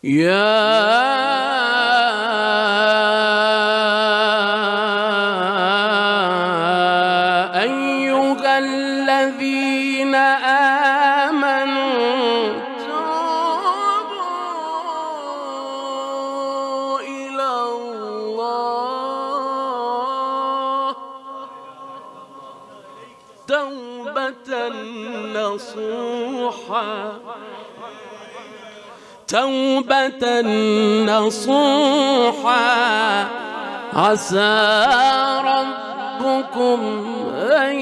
يا أيها الذين آمنوا توبوا إلى الله توبة نصوحا توبة نصوحا عسى ربكم أن